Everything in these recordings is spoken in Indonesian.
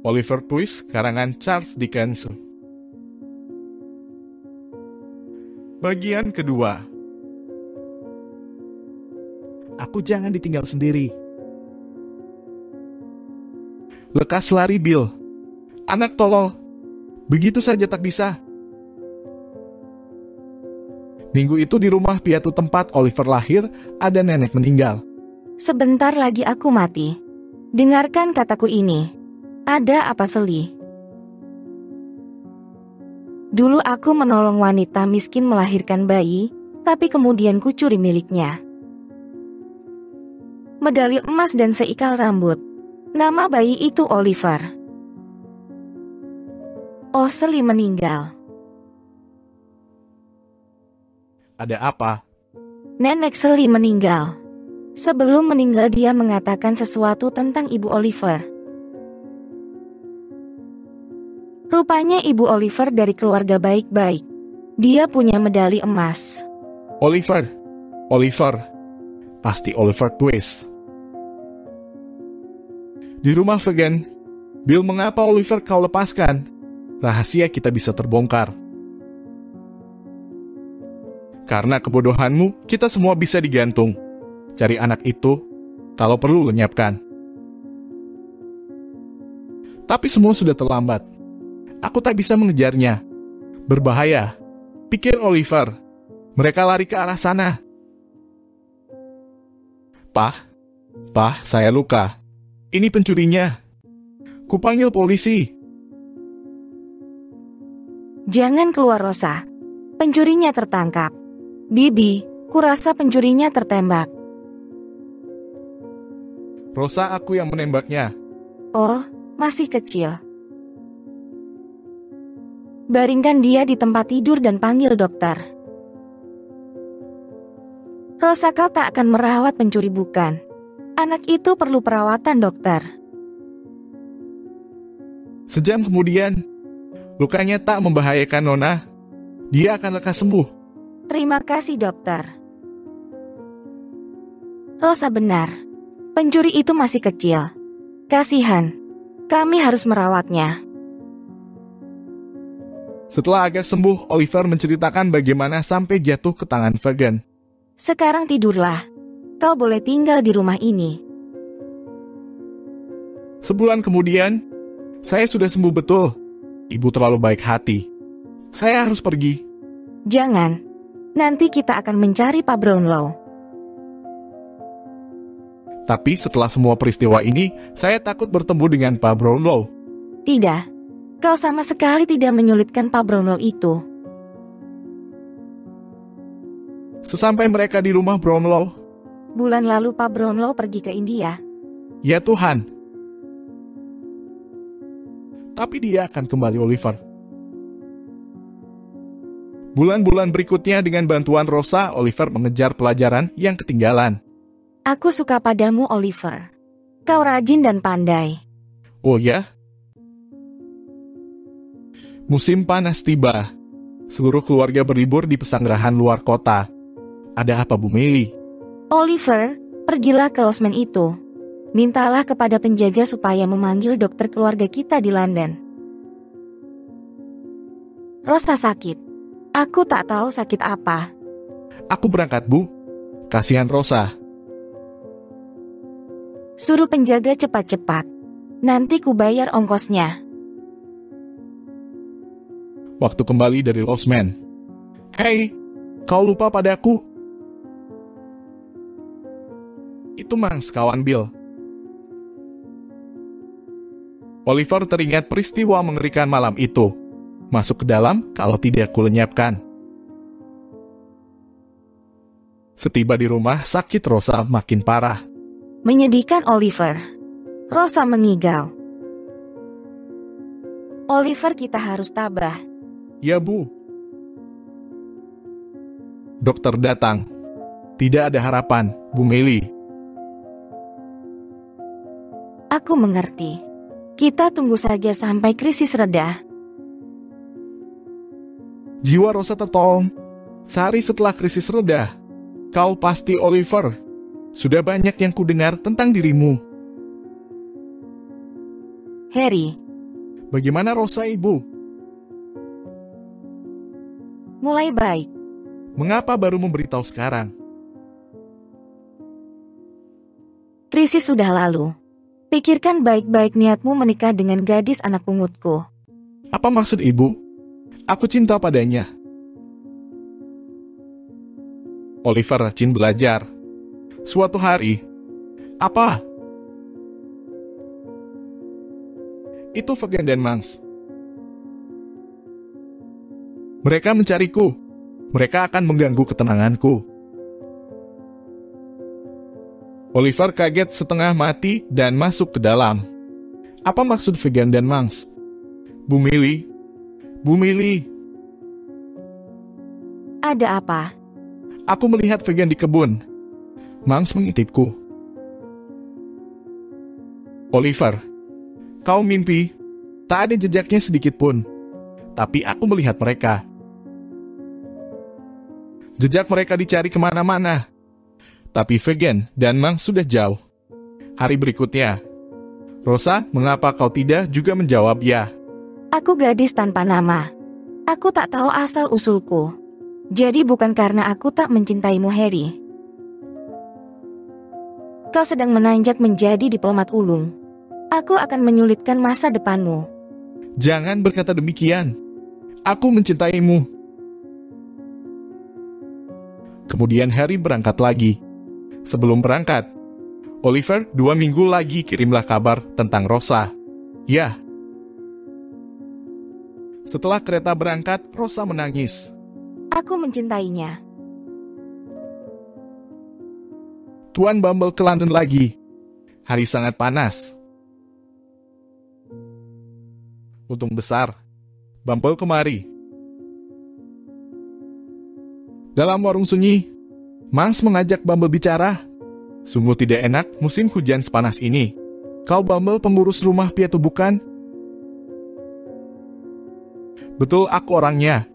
Oliver Twist, karangan Charles Dickens. Bagian kedua. Aku jangan ditinggal sendiri. Lekas lari, Bill. Anak tolol. Begitu saja tak bisa. Minggu itu di rumah piatu tempat Oliver lahir, ada nenek meninggal. Sebentar lagi aku mati. Dengarkan kataku ini. Ada apa Sally? Dulu aku menolong wanita miskin melahirkan bayi, tapi kemudian kucuri miliknya. Medali emas dan seikal rambut. Nama bayi itu Oliver. Oh, Sally meninggal. Ada apa? Nenek Sally meninggal. Sebelum meninggal dia mengatakan sesuatu tentang Ibu Oliver. Rupanya Ibu Oliver dari keluarga baik-baik. Dia punya medali emas. Oliver. Pasti Oliver Twist. Di rumah vegan, Bill, mengapa Oliver kau lepaskan? Rahasia kita bisa terbongkar. Karena kebodohanmu, kita semua bisa digantung. Cari anak itu, kalau perlu lenyapkan. Tapi semua sudah terlambat. Aku tak bisa mengejarnya. Berbahaya. Pikir Oliver. Mereka lari ke arah sana. Pak, saya luka. Ini pencurinya. Kupanggil polisi. Jangan keluar, Rosa. Pencurinya tertangkap. Bibi, kurasa pencurinya tertembak. Rosa, aku yang menembaknya. Oh, masih kecil. Baringkan dia di tempat tidur dan panggil dokter. Rosa, kau tak akan merawat pencuri bukan? Anak itu perlu perawatan, dokter. Sejam kemudian, lukanya tak membahayakan Nona. Dia akan lekas sembuh. Terima kasih, dokter. Rosa benar. Pencuri itu masih kecil. Kasihan. Kami harus merawatnya. Setelah agak sembuh, Oliver menceritakan bagaimana sampai jatuh ke tangan vegan. Sekarang tidurlah. Kau boleh tinggal di rumah ini. Sebulan kemudian, saya sudah sembuh betul. Ibu terlalu baik hati. Saya harus pergi. Jangan. Nanti kita akan mencari Pak Brownlow. Tapi setelah semua peristiwa ini, saya takut bertemu dengan Pak Brownlow. Tidak. Kau sama sekali tidak menyulitkan Pak Brownlow itu. Sesampai mereka di rumah Brownlow. Bulan lalu Pak Brownlow pergi ke India. Ya Tuhan. Tapi dia akan kembali, Oliver. Bulan-bulan berikutnya dengan bantuan Rosa, Oliver mengejar pelajaran yang ketinggalan. Aku suka padamu, Oliver. Kau rajin dan pandai. Oh ya? Musim panas tiba. Seluruh keluarga berlibur di pesanggerahan luar kota. Ada apa, Bu Meli? Oliver, pergilah ke losmen itu. Mintalah kepada penjaga supaya memanggil dokter keluarga kita di London. Rosa sakit. Aku tak tahu sakit apa. Aku berangkat, Bu. Kasihan Rosa. Suruh penjaga cepat-cepat. Nanti ku bayar ongkosnya. Waktu kembali dari losmen. Hei, kau lupa padaku? Itu Mangs, kawan Bill. Oliver teringat peristiwa mengerikan malam itu. Masuk ke dalam kalau tidak kulenyapkan. Setiba di rumah, sakit Rosa makin parah. Menyedihkan, Oliver. Rosa mengigau. Oliver, kita harus tabah. Ya, Bu. Dokter datang. Tidak ada harapan, Bu Meli. Aku mengerti. Kita tunggu saja sampai krisis reda. Jiwa Rosa tertolong. Sehari setelah krisis reda. Kau pasti Oliver. Sudah banyak yang kudengar tentang dirimu. Harry, Bagaimana Rosa, Ibu? mulai baik. Mengapa baru memberitahu sekarang? Krisis sudah lalu. Pikirkan baik-baik niatmu menikah dengan gadis anak pungutku. Apa maksud Ibu? Aku cinta padanya. Oliver rajin belajar. Suatu hari, apa? Itu Fagin dan Mangs. Mereka mencariku. Mereka akan mengganggu ketenanganku. Oliver kaget setengah mati dan masuk ke dalam. Apa maksud Fagin dan Mangs? Bu Millie? Bu Millie? Ada apa? Aku melihat Fagin di kebun. Mangs mengintipku. Oliver, kau mimpi. Tak ada jejaknya sedikit pun. Tapi aku melihat mereka. Jejak mereka dicari kemana-mana. Tapi Fagin dan Mangs sudah jauh. Hari berikutnya, Rosa, mengapa kau tidak juga menjawab ya? Aku gadis tanpa nama. Aku tak tahu asal-usulku. Jadi bukan karena aku tak mencintaimu, Harry. Kau sedang menanjak menjadi diplomat ulung. Aku akan menyulitkan masa depanmu. Jangan berkata demikian. Aku mencintaimu. Kemudian Harry berangkat lagi. Sebelum berangkat, Oliver 2 minggu lagi kirimlah kabar tentang Rosa. Ya. Setelah kereta berangkat, Rosa menangis. Aku mencintainya. Tuan Bumble ke London lagi. Hari sangat panas. Untung besar, Bumble kemari. Dalam warung sunyi, Mangs mengajak Bumble bicara. Sungguh tidak enak musim hujan sepanas ini. Kau Bumble pengurus rumah piatu bukan? Betul, aku orangnya.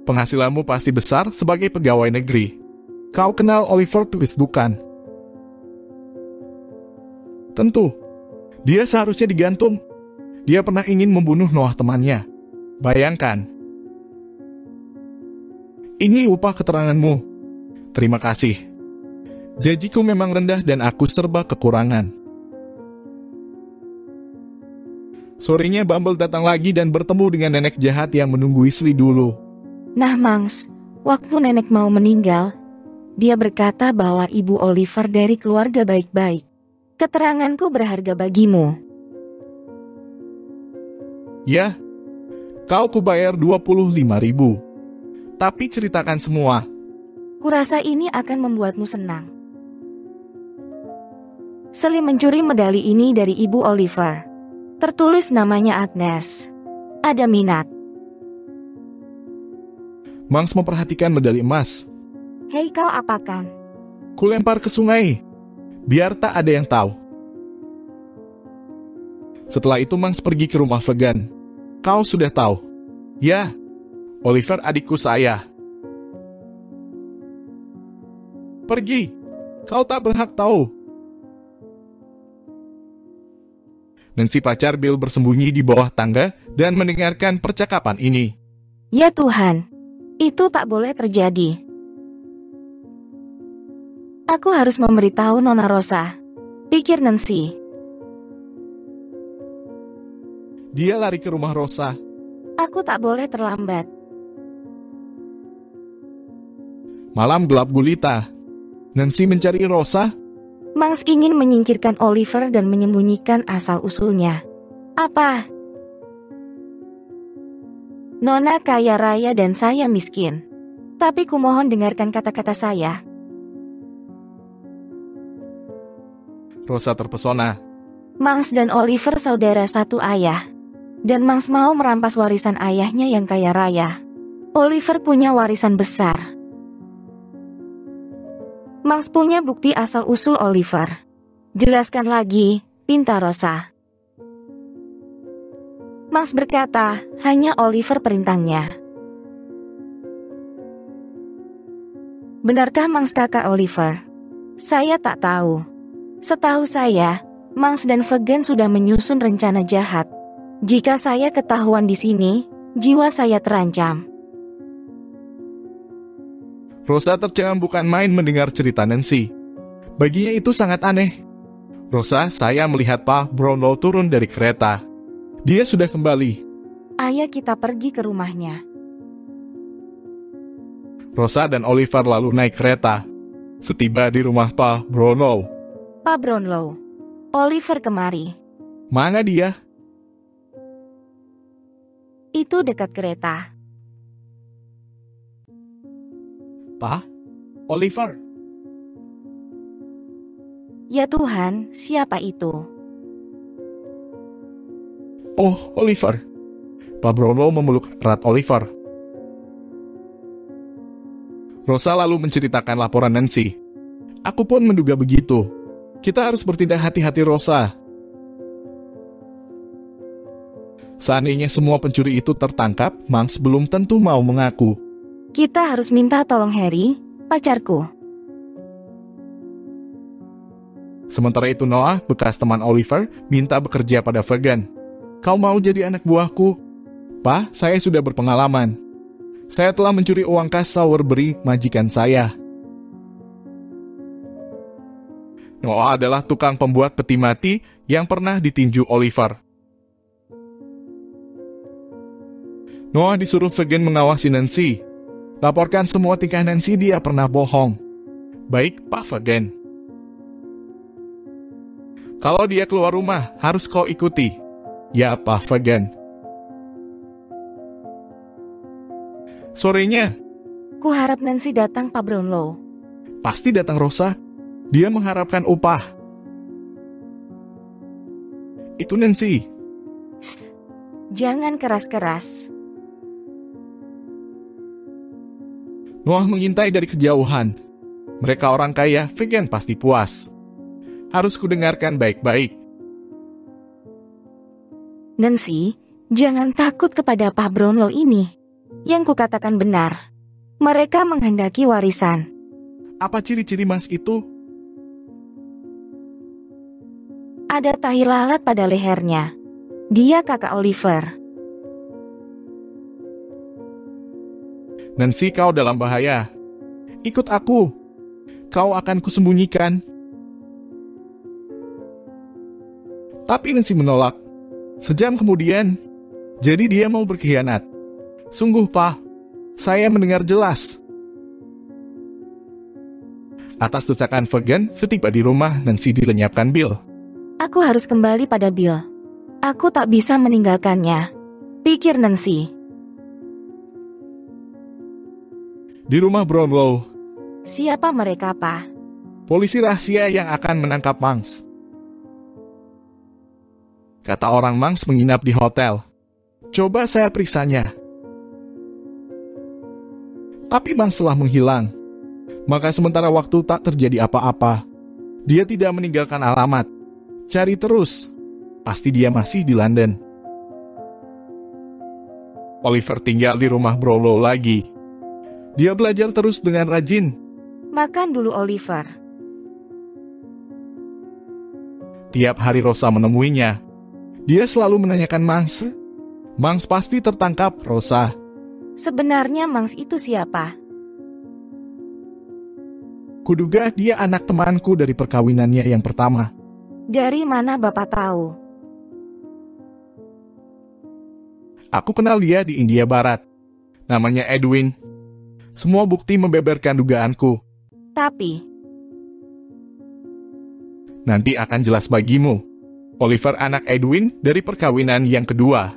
Penghasilanmu pasti besar sebagai pegawai negeri. Kau kenal Oliver Twist bukan? Tentu. Dia seharusnya digantung. Dia pernah ingin membunuh Noah temannya. Bayangkan. Ini upah keteranganmu. Terima kasih. Janjiku memang rendah dan aku serba kekurangan. Sorenya Bumble datang lagi dan bertemu dengan nenek jahat yang menunggu istri dulu. Nah, Mangs, waktu nenek mau meninggal, dia berkata bahwa ibu Oliver dari keluarga baik-baik. Keteranganku berharga bagimu. Ya, kau kubayar 25.000. Tapi ceritakan semua. Kurasa ini akan membuatmu senang. Selim mencuri medali ini dari ibu Oliver. Tertulis namanya Agnes. Ada minat. Mangs memperhatikan medali emas. Hei, kau apakan? Kulempar ke sungai. Biar tak ada yang tahu. Setelah itu Mangs pergi ke rumah Fagin. Kau sudah tahu. Ya, Oliver adikku saya. Pergi. Kau tak berhak tahu. Nancy pacar Bill bersembunyi di bawah tangga dan mendengarkan percakapan ini. Ya Tuhan, itu tak boleh terjadi. Aku harus memberitahu Nona Rosa. Pikir Nancy. Dia lari ke rumah Rosa. Aku tak boleh terlambat. Malam gelap gulita. Nancy mencari Rosa. Mangs ingin menyingkirkan Oliver dan menyembunyikan asal-usulnya. Apa? Nona kaya raya dan saya miskin. Tapi kumohon dengarkan kata-kata saya. Rosa terpesona. Mangs dan Oliver saudara satu ayah. Dan Mangs mau merampas warisan ayahnya yang kaya raya. Oliver punya warisan besar. Mangs punya bukti asal-usul Oliver. Jelaskan lagi, pinta Rosa. Mangs berkata, hanya Oliver perintangnya. Benarkah Mangs kakak Oliver? Saya tak tahu. Setahu saya, Mangs dan Fagin sudah menyusun rencana jahat. Jika saya ketahuan di sini, jiwa saya terancam. Rosa tercengang bukan main mendengar cerita Nancy. Baginya itu sangat aneh. Rosa, saya melihat Pak Brownlow turun dari kereta. Dia sudah kembali. Ayo kita pergi ke rumahnya. Rosa dan Oliver lalu naik kereta. Setiba di rumah Pak Brownlow. Pak Brownlow, Oliver kemari. Mana dia? Itu dekat kereta. Pak? Oliver? Ya Tuhan, siapa itu? Oh, Oliver. Pak Brownlow memeluk erat Oliver. Rosa lalu menceritakan laporan Nancy. Aku pun menduga begitu. Kita harus bertindak hati-hati, Rosa. Seandainya semua pencuri itu tertangkap, Monks belum tentu mau mengaku. Kita harus minta tolong Harry, pacarku. Sementara itu Noah, bekas teman Oliver, minta bekerja pada Fagin. Kau mau jadi anak buahku? Pak, saya sudah berpengalaman. Saya telah mencuri uang kas Sowerberry, majikan saya. Noah adalah tukang pembuat peti mati yang pernah ditinju Oliver. Noah disuruh Fagin mengawasi Nancy. Laporkan semua tingkah Nancy, dia pernah bohong. Baik, Pak Fagin. Kalau dia keluar rumah, harus kau ikuti. Ya, Pak Fagin. Sorenya. Kuharap Nancy datang, Pak Brownlow. Pasti datang, Rosa. Dia mengharapkan upah. Itu Nancy. Jangan keras-keras. Noah mengintai dari kejauhan. Mereka orang kaya, Fagin pasti puas. Harus kudengarkan baik-baik. Nancy, jangan takut kepada Pak Brownlow ini. Yang kukatakan benar. Mereka menghendaki warisan. Apa ciri-ciri Mas itu? Ada tahi lalat pada lehernya. Dia kakak Oliver. Nancy, kau dalam bahaya. Ikut aku. Kau akan kusembunyikan. Tapi Nancy menolak. Sejam kemudian, jadi dia mau berkhianat. Sungguh, Pak. Saya mendengar jelas. Atas desakan Fagin, setiba di rumah, Nancy dilenyapkan Bill. Aku harus kembali pada Bill. Aku tak bisa meninggalkannya. Pikir Nancy. Di rumah Brownlow. Siapa mereka, Pak? Polisi rahasia yang akan menangkap Monks. Kata orang Monks menginap di hotel. Coba saya periksanya. Tapi Monks telah menghilang. Maka sementara waktu tak terjadi apa-apa. Dia tidak meninggalkan alamat. Cari terus. Pasti dia masih di London. Oliver tinggal di rumah Brownlow lagi. Dia belajar terus dengan rajin. Makan dulu, Oliver. Tiap hari Rosa menemuinya. Dia selalu menanyakan Monks. Monks pasti tertangkap, Rosa. Sebenarnya Monks itu siapa? Kuduga dia anak temanku dari perkawinannya yang pertama. Dari mana Bapak tahu? Aku kenal dia di India Barat. Namanya Edwin. Semua bukti membeberkan dugaanku. Tapi nanti akan jelas bagimu. Oliver anak Edwin dari perkawinan yang kedua.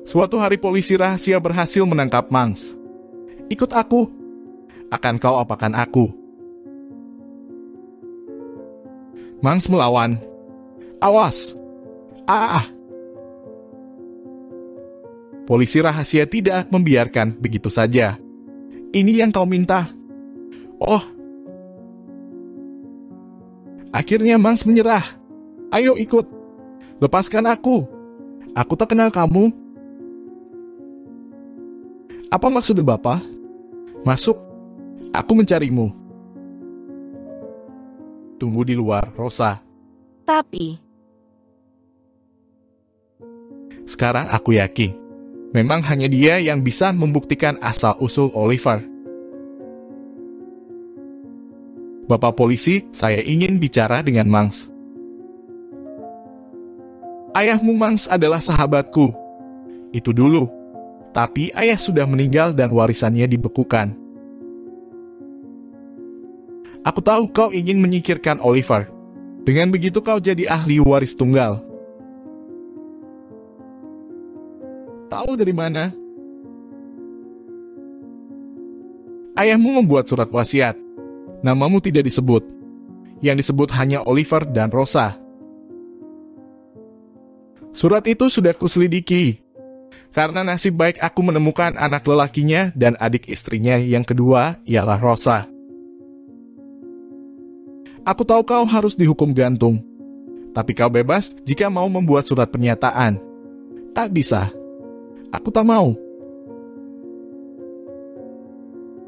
Suatu hari polisi rahasia berhasil menangkap Monks. Ikut aku. Akan kau apakan aku. Monks melawan. Awas. Polisi rahasia tidak membiarkan begitu saja. Ini yang kau minta. Oh. Akhirnya Monks menyerah. Ayo ikut. Lepaskan aku. Aku tak kenal kamu. Apa maksud Bapak? Masuk. Aku mencarimu. Tunggu di luar, Rosa. Tapi Sekarang aku yakin, memang hanya dia yang bisa membuktikan asal-usul Oliver. Bapak polisi, saya ingin bicara dengan Mangs. Ayahmu Mangs adalah sahabatku. Itu dulu. Tapi ayah sudah meninggal dan warisannya dibekukan. Aku tahu kau ingin menyingkirkan Oliver. Dengan begitu kau jadi ahli waris tunggal. Tahu dari mana? Ayahmu membuat surat wasiat. Namamu tidak disebut. Yang disebut hanya Oliver dan Rosa. Surat itu sudah kuselidiki. Karena nasib baik aku menemukan anak lelakinya dan adik istrinya yang kedua ialah Rosa. Aku tahu kau harus dihukum gantung. Tapi kau bebas jika mau membuat surat pernyataan. Tak bisa. Aku tak mau.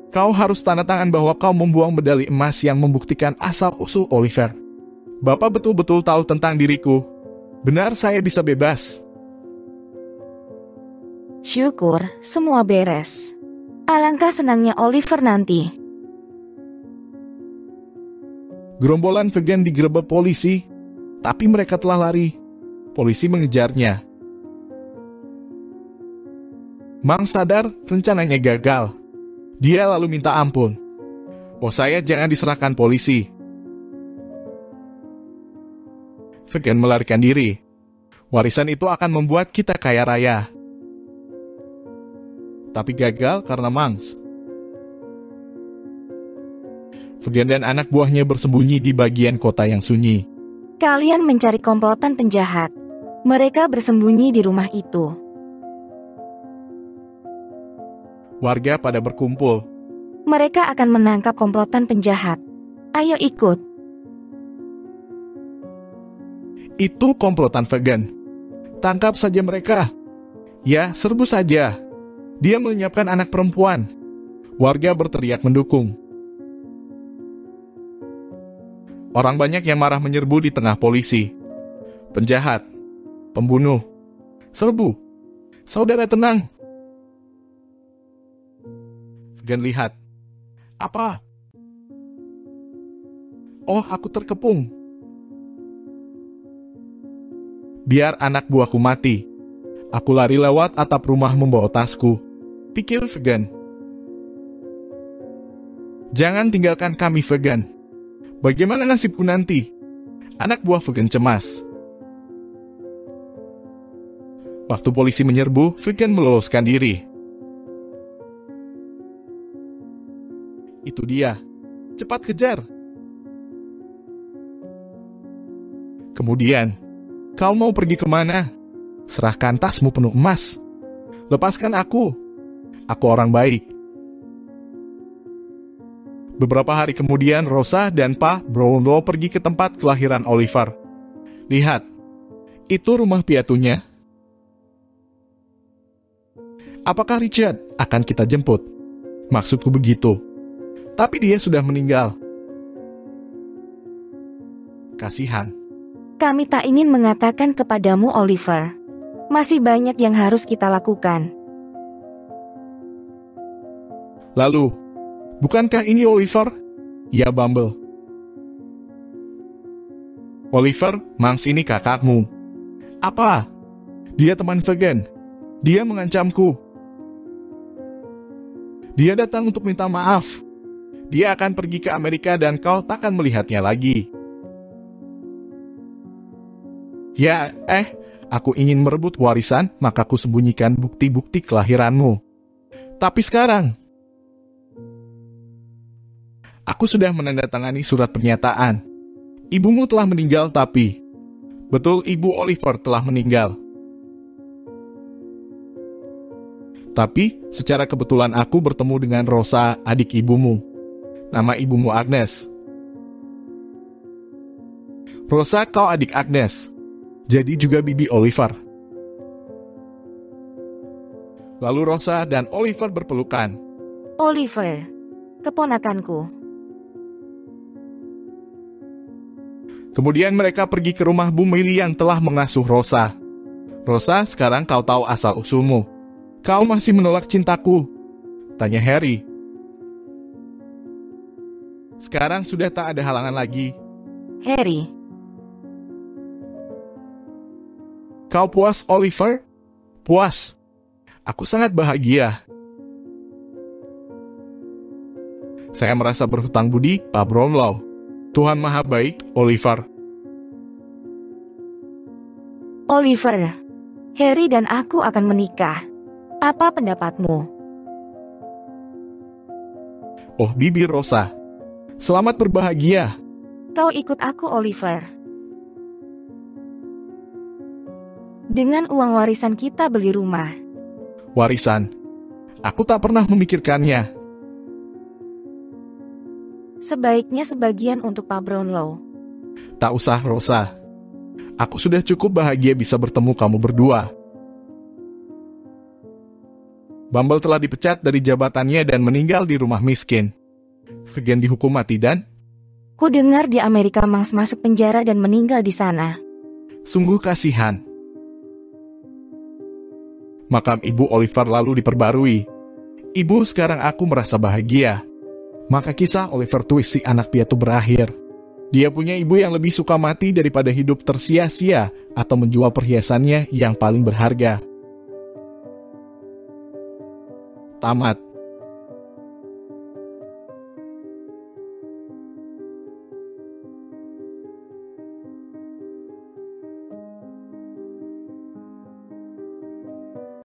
Kau harus tanda tangan bahwa kau membuang medali emas yang membuktikan asal-usul Oliver. Bapak betul-betul tahu tentang diriku. Benar saya bisa bebas. Syukur, semua beres. Alangkah senangnya Oliver nanti. Gerombolan vegan digerebek polisi, tapi mereka telah lari. Polisi mengejarnya. Mangs sadar rencananya gagal. Dia lalu minta ampun. Oh, saya jangan diserahkan polisi. Vegan melarikan diri. Warisan itu akan membuat kita kaya raya. Tapi gagal karena Mangs. Vegan dan anak buahnya bersembunyi di bagian kota yang sunyi. Kalian mencari komplotan penjahat. Mereka bersembunyi di rumah itu. Warga pada berkumpul. Mereka akan menangkap komplotan penjahat. Ayo ikut. Itu komplotan vegan. Tangkap saja mereka. Ya, serbu saja. Dia melenyapkan anak perempuan. Warga berteriak mendukung. Orang banyak yang marah menyerbu di tengah polisi. Penjahat, pembunuh, serbu. Saudara tenang. Vegan lihat. Apa? Oh, aku terkepung. Biar anak buahku mati. Aku lari lewat atap rumah membawa tasku. Pikir Vegan. Jangan tinggalkan kami, Vegan. Bagaimana nasibku nanti? Anak buah Vegan cemas. Waktu polisi menyerbu, Vegan meloloskan diri. Itu dia. Cepat kejar. Kemudian, kau mau pergi kemana? Serahkan tasmu penuh emas. Lepaskan aku. Aku orang baik. Beberapa hari kemudian, Rosa dan Pa Brownlow pergi ke tempat kelahiran Oliver. Lihat, itu rumah piatunya. Apakah Richard akan kita jemput? Maksudku begitu. Tapi dia sudah meninggal. Kasihan. Kami tak ingin mengatakan kepadamu, Oliver. Masih banyak yang harus kita lakukan. Lalu, bukankah ini Oliver? Ya, Bumble. Oliver, Mangs ini kakakmu. Apa? Dia teman Vegan. Dia mengancamku. Dia datang untuk minta maaf. Dia akan pergi ke Amerika dan kau takkan melihatnya lagi. Ya, aku ingin merebut warisan, maka ku sembunyikan bukti-bukti kelahiranmu. Tapi sekarang, aku sudah menandatangani surat pernyataan. Ibumu telah meninggal tapi, betul ibu Oliver telah meninggal. Tapi, secara kebetulan aku bertemu dengan Rosa, adik ibumu. Nama ibumu Agnes. Rosa, kau adik Agnes. Jadi juga bibi Oliver. Lalu Rosa dan Oliver berpelukan. Oliver, keponakanku. Kemudian mereka pergi ke rumah Bu Millie yang telah mengasuh Rosa. Rosa, sekarang kau tahu asal-usulmu. Kau masih menolak cintaku? Tanya Harry. Sekarang sudah tak ada halangan lagi. Harry, Kau puas, Oliver? Puas. Aku sangat bahagia. Saya merasa berhutang budi, Pak Brownlow. Tuhan Maha Baik, Oliver. Oliver, Harry dan aku akan menikah. Apa pendapatmu? Oh, Bibi Rosa. Selamat berbahagia. Kau ikut aku, Oliver. Dengan uang warisan kita beli rumah. Warisan. Aku tak pernah memikirkannya. Sebaiknya sebagian untuk Pak Brownlow. Tak usah, Rosa. Aku sudah cukup bahagia bisa bertemu kamu berdua. Bumble telah dipecat dari jabatannya dan meninggal di rumah miskin. Fagin dihukum mati dan... Ku dengar di Amerika Mangs masuk penjara dan meninggal di sana. Sungguh kasihan. Makam ibu Oliver lalu diperbarui. Ibu, sekarang aku merasa bahagia. Maka kisah Oliver Twist si anak piatu berakhir. Dia punya ibu yang lebih suka mati daripada hidup tersia-sia atau menjual perhiasannya yang paling berharga. Tamat.